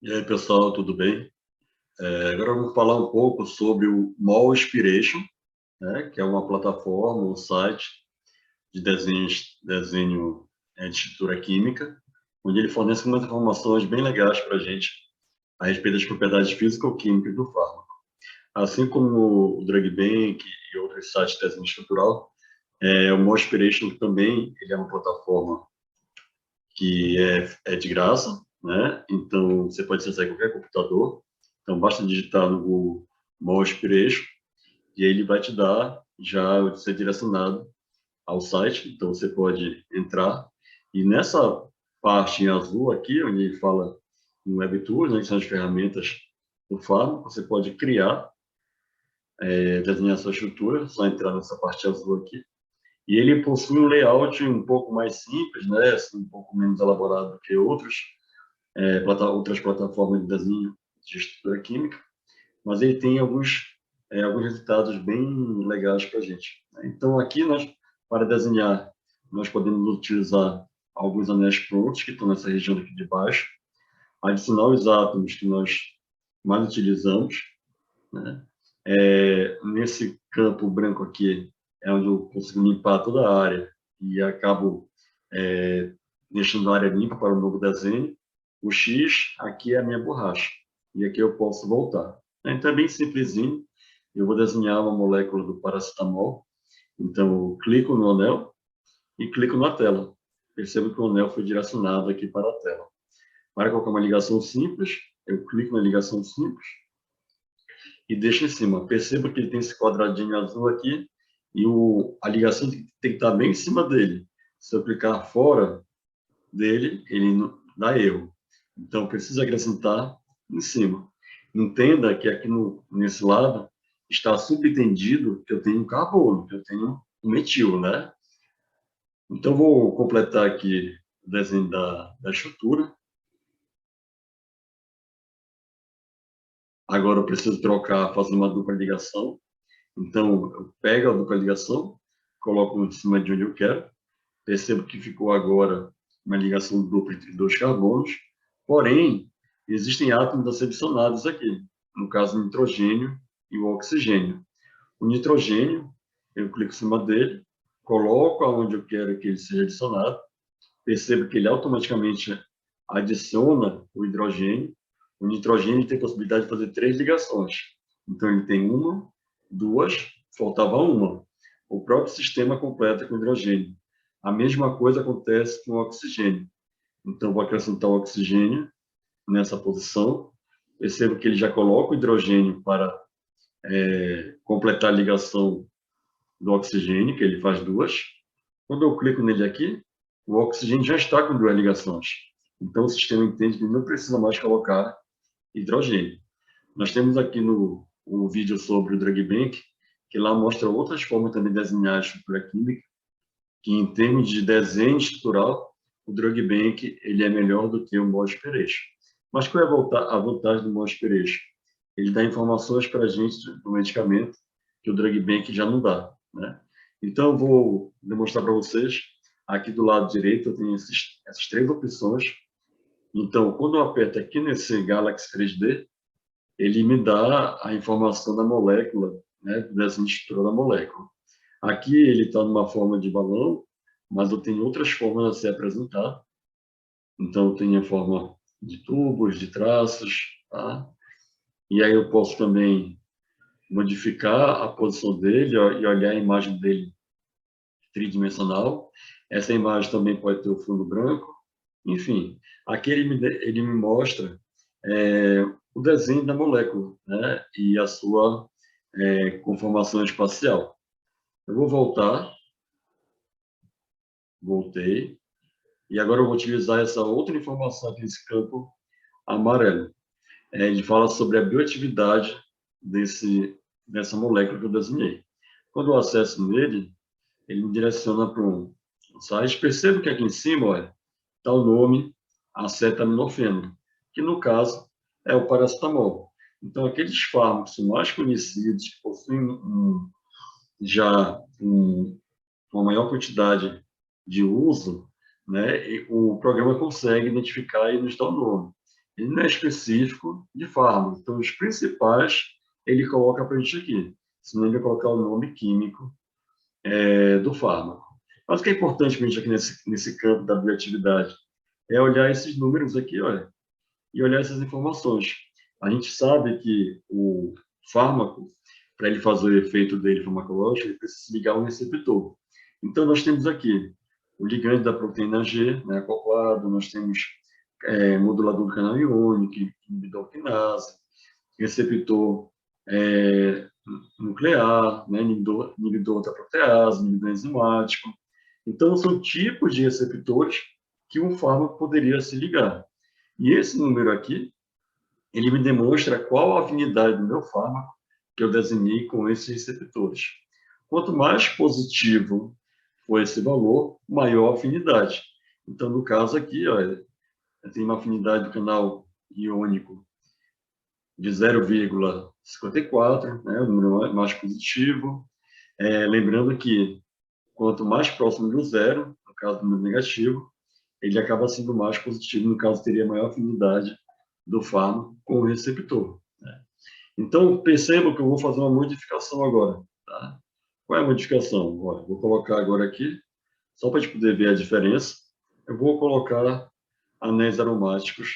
E aí, pessoal, tudo bem? Agora vamos falar um pouco sobre o Mall Inspiration, né, que é uma plataforma, um site de desenho de estrutura química, onde ele fornece umas informações bem legais para a gente a respeito das propriedades físico-químicas do fármaco. Assim como o Drug Bank e outros sites de desenho estrutural, o Mall Inspiration também ele é uma plataforma que é de graça, né? Então, você pode acessar em qualquer computador. Então, basta digitar no Google Mall Inspiration e aí ele vai te dar já ser direcionado ao site. Então, você pode entrar e nessa parte em azul aqui, onde ele fala em Web Tools, né, que são as ferramentas do fármaco, você pode criar, desenhar sua estrutura, só entrar nessa parte azul aqui. E ele possui um layout um pouco mais simples, né, assim, um pouco menos elaborado que outras plataformas de desenho de estrutura química, mas ele tem alguns resultados bem legais para a gente. Então, aqui, para desenhar, nós podemos utilizar alguns anéis prontos, que estão nessa região aqui de baixo, adicionar os átomos que nós mais utilizamos, né? Nesse campo branco aqui, é onde eu consigo limpar toda a área e acabo deixando a área limpa para o novo desenho. O X aqui é a minha borracha e aqui eu posso voltar. Então é bem simplesinho. Eu vou desenhar uma molécula do paracetamol. Então eu clico no anel e clico na tela. Percebo que o anel foi direcionado aqui para a tela. Para colocar uma ligação simples, eu clico na ligação simples e deixo em cima. Perceba que ele tem esse quadradinho azul aqui e a ligação tem que estar bem em cima dele. Se eu clicar fora dele, ele dá erro. Então, precisa acrescentar em cima. Entenda que aqui nesse lado está subentendido que eu tenho carbono, que eu tenho um metil, né? Então, vou completar aqui o desenho da estrutura. Agora, eu preciso trocar, fazer uma dupla ligação. Então, eu pego a dupla ligação, coloco em cima de onde eu quero. Percebo que ficou agora uma ligação dupla entre dois carbonos. Porém, existem átomos a ser adicionados aqui. No caso, o nitrogênio e o oxigênio. O nitrogênio, eu clico em cima dele, coloco aonde eu quero que ele seja adicionado. Percebo que ele automaticamente adiciona o hidrogênio. O nitrogênio tem possibilidade de fazer 3 ligações. Então, ele tem uma, duas, faltava uma. O próprio sistema completa com hidrogênio. A mesma coisa acontece com o oxigênio. Então, vou acrescentar o oxigênio nessa posição. Percebo que ele já coloca o hidrogênio para completar a ligação do oxigênio, que ele faz duas. Quando eu clico nele aqui, o oxigênio já está com 2 ligações. Então, o sistema entende que não precisa mais colocar hidrogênio. Nós temos aqui um vídeo sobre o Drug Bank, que lá mostra outras formas também de desenhar a estrutura química, que em termos de desenho estrutural, o Drug Bank ele é melhor do que o Mall Inspiration. Mas qual é a vantagem do Mall Inspiration? Ele dá informações para a gente do medicamento que o Drug Bank já não dá, né? Então, eu vou demonstrar para vocês. Aqui do lado direito, eu tenho essas 3 opções. Então, quando eu aperto aqui nesse Galaxy 3D, ele me dá a informação da molécula, né, dessa estrutura da molécula. Aqui ele está numa forma de balão, mas eu tenho outras formas a ser apresentado. Então, eu tenho a forma de tubos, de traços, tá? E aí eu posso também modificar a posição dele e olhar a imagem dele tridimensional. Essa imagem também pode ter o fundo branco. Enfim, aqui ele me mostra o desenho da molécula, né? E a sua conformação espacial. Eu vou voltar. Voltei. E agora eu vou utilizar essa outra informação aqui nesse campo amarelo. Ele fala sobre a bioatividade dessa molécula que eu desenhei. Quando eu acesso nele, ele me direciona para um site. Percebo que aqui em cima está o nome acetaminofeno, que no caso é o paracetamol. Então, aqueles fármacos mais conhecidos, que possuem uma maior quantidade de uso, né, o programa consegue identificar e nos dar o nome. ele não é específico de fármaco. Então, os principais, ele coloca para a gente aqui. Senão, ele vai colocar o nome químico do fármaco. Mas o que é importante para a gente aqui nesse campo da bioatividade é olhar esses números aqui, olha, e olhar essas informações. A gente sabe que o fármaco, para ele fazer o efeito dele farmacológico, ele precisa ligar um receptor. Então, nós temos aqui o ligante da proteína G, né, acoplado, nós temos modulador do canal iônico, inibidor quinase, receptor nuclear, né, inibidor da protease, inibidor enzimático. Então, são tipos de receptores que um fármaco poderia se ligar. E esse número aqui, ele me demonstra qual a afinidade do meu fármaco que eu desenhei com esses receptores. Quanto mais positivo for esse valor, maior a afinidade. Então, no caso aqui, ó, eu tenho uma afinidade do canal iônico de 0,54, né, o número mais positivo. Lembrando que quanto mais próximo do zero, no caso do número negativo, ele acaba sendo mais positivo, no caso teria maior afinidade do fármaco com o receptor. Né? Então, perceba que eu vou fazer uma modificação agora. Tá? Qual é a modificação? Olha, vou colocar agora aqui, só para a gente poder ver a diferença, eu vou colocar anéis aromáticos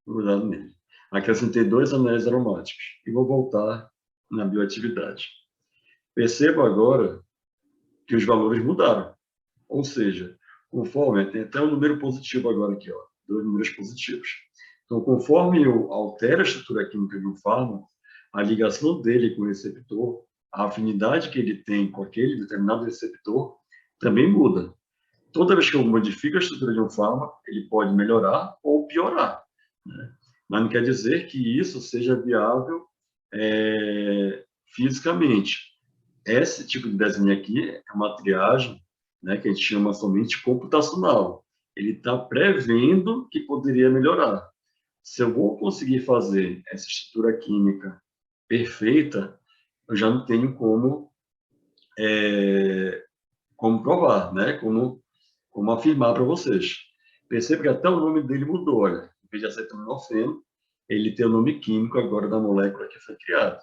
grudado nele. Acrescentei 2 anéis aromáticos e vou voltar na bioatividade. Perceba agora que os valores mudaram. Ou seja, conforme, tem até um número positivo agora aqui, ó, 2 números positivos. Então, conforme eu altero a estrutura química de um fármaco, a ligação dele com o receptor, a afinidade que ele tem com aquele determinado receptor, também muda. Toda vez que eu modifico a estrutura de um fármaco, ele pode melhorar ou piorar. Né? Mas não quer dizer que isso seja viável fisicamente. Esse tipo de desenho aqui é uma triagem, né, que a gente chama somente computacional. Ele está prevendo que poderia melhorar. Se eu vou conseguir fazer essa estrutura química perfeita, eu já não tenho como provar, né? Como afirmar para vocês. Perceba que até o nome dele mudou, olha. Em vez de acetaminofeno, ele tem o nome químico agora da molécula que foi criada.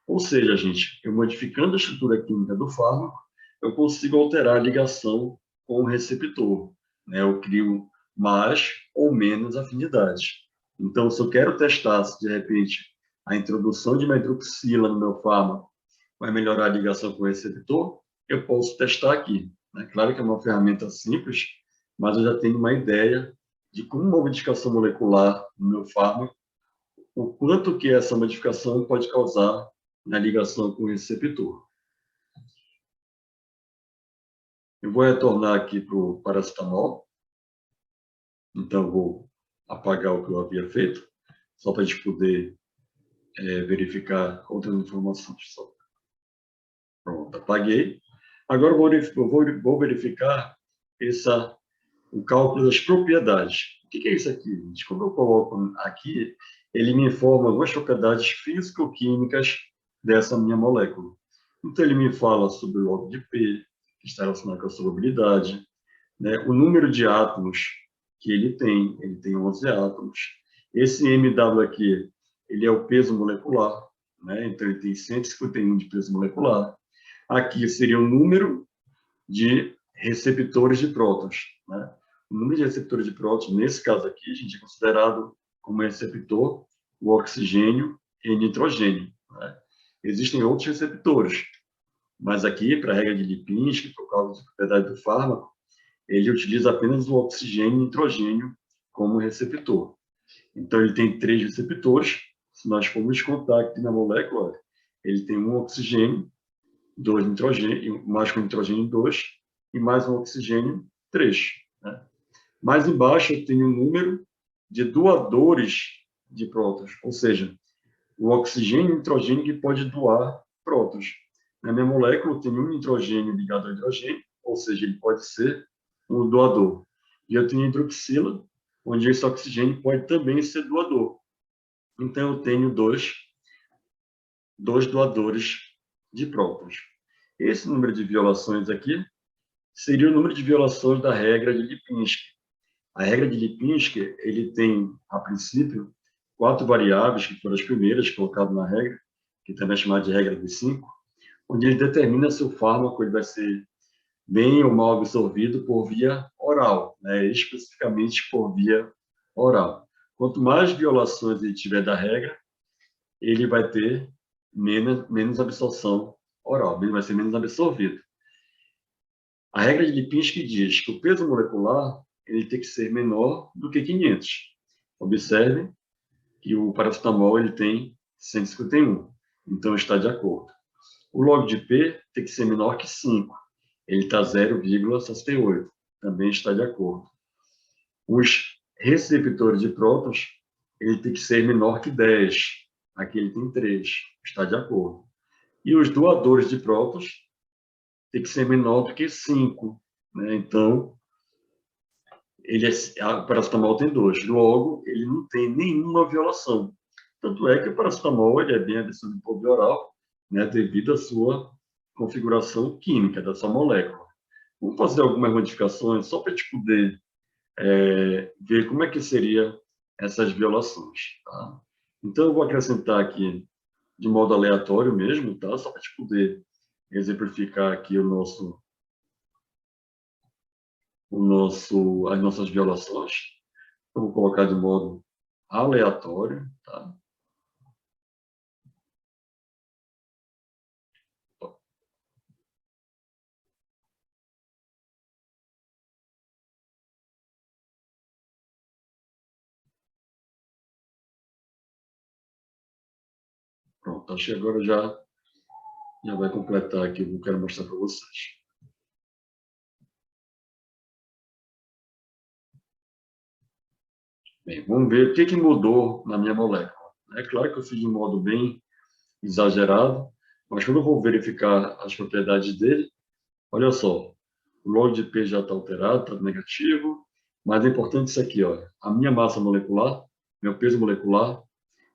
Ou seja, gente, eu modificando a estrutura química do fármaco, eu consigo alterar a ligação com o receptor. Né? Eu crio mais ou menos afinidade. Então, se eu quero testar se, de repente, a introdução de hidroxila no meu fármaco vai melhorar a ligação com o receptor, eu posso testar aqui. Né? Claro que é uma ferramenta simples, mas eu já tenho uma ideia de como uma modificação molecular no meu fármaco, o quanto que essa modificação pode causar na ligação com o receptor. Eu vou retornar aqui para o paracetamol. Então, vou apagar o que eu havia feito, só para a gente poder verificar outras informações. Pronto, apaguei. Agora, vou verificar o cálculo das propriedades. O que é isso aqui, gente? Como eu coloco aqui, ele me informa algumas propriedades físico-químicas dessa minha molécula. Então, ele me fala sobre o log de P, que está relacionado com a solubilidade, né? O número de átomos que ele tem 11 átomos. Esse MW aqui, ele é o peso molecular, né? Então, ele tem 151 de peso molecular. Aqui seria o número de receptores de prótons. Né? O número de receptores de prótons, nesse caso aqui, a gente é considerado como receptor o oxigênio e nitrogênio. Né? Existem outros receptores, mas aqui, para a regra de Lipinski, por causa da propriedade do fármaco, ele utiliza apenas o oxigênio e nitrogênio como receptor. Então, ele tem 3 receptores. Se nós formos contar aqui na molécula, ele tem um oxigênio, 2 nitrogênio, mais com nitrogênio 2, e mais um oxigênio 3. Né? Mais embaixo eu tenho o número de doadores de prótons, ou seja, o oxigênio e o nitrogênio que pode doar prótons. Na minha molécula eu tenho um nitrogênio ligado ao hidrogênio, ou seja, ele pode ser um doador. E eu tenho hidroxila, onde esse oxigênio pode também ser doador. Então eu tenho dois doadores de prótons. Esse número de violações aqui seria o número de violações da regra de Lipinski. A regra de Lipinski, ele tem, a princípio, 4 variáveis, que foram as primeiras colocadas na regra, que também é chamada de regra de 5, onde ele determina se o fármaco ele vai ser bem ou mal absorvido por via oral, né? Especificamente por via oral. Quanto mais violações ele tiver da regra, ele vai ter menos absorção oral, ele vai ser menos absorvido. A regra de Lipinski diz que o peso molecular ele tem que ser menor do que 500. Observe que o paracetamol ele tem 151, então está de acordo. O log de P tem que ser menor que 5, ele está 0,68, também está de acordo. Os receptores de prótons, ele tem que ser menor que 10, aqui ele tem 3, está de acordo. E os doadores de prótons tem que ser menor do que 5, né? Então, o paracetamol tem 2, logo, ele não tem nenhuma violação. Tanto é que o paracetamol ele é bem absorvido por via oral, né, devido à sua configuração química da sua molécula. Vamos fazer algumas modificações só para a gente poder ver como é que seria essas violações. Tá? Então, eu vou acrescentar aqui de modo aleatório mesmo, tá? Só para a gente poder exemplificar aqui as nossas violações. Eu vou colocar de modo aleatório, tá? Pronto, acho que agora já vai completar aqui o que eu quero mostrar para vocês. Bem, vamos ver o que mudou na minha molécula. É claro que eu fiz de modo bem exagerado, mas quando eu vou verificar as propriedades dele, olha só, o log de P já está alterado, está negativo, mas é importante isso aqui, olha, a minha massa molecular, meu peso molecular,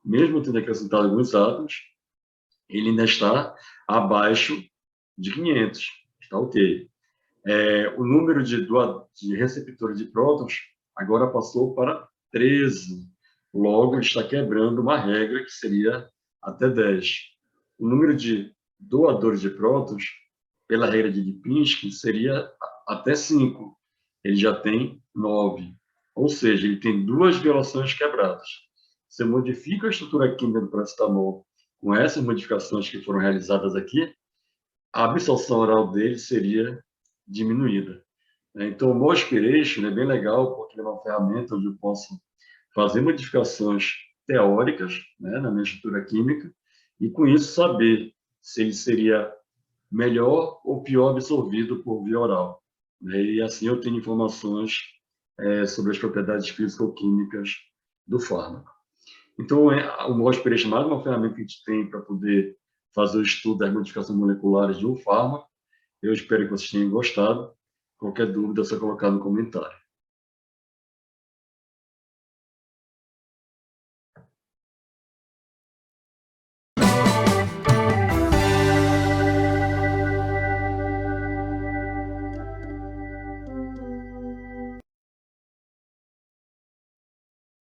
mesmo tendo acrescentado alguns átomos, ele ainda está abaixo de 500, está ok. O número de receptores de prótons agora passou para 13, logo está quebrando uma regra que seria até 10. O número de doadores de prótons, pela regra de Lipinski, seria até 5. Ele já tem 9. Ou seja, ele tem 2 violações quebradas. Se eu modifico a estrutura química do paracetamol com essas modificações que foram realizadas aqui, a absorção oral dele seria diminuída. Então, o Mol Aspiration é bem legal, porque é uma ferramenta onde eu posso fazer modificações teóricas, né, na minha estrutura química, e com isso saber se ele seria melhor ou pior absorvido por via oral. E assim eu tenho informações sobre as propriedades físico-químicas do fármaco. Então, o Mol Aspiration é mais uma ferramenta que a gente tem para poder fazer o estudo das modificações moleculares de um fármaco. Eu espero que vocês tenham gostado. Qualquer dúvida é só colocar no comentário.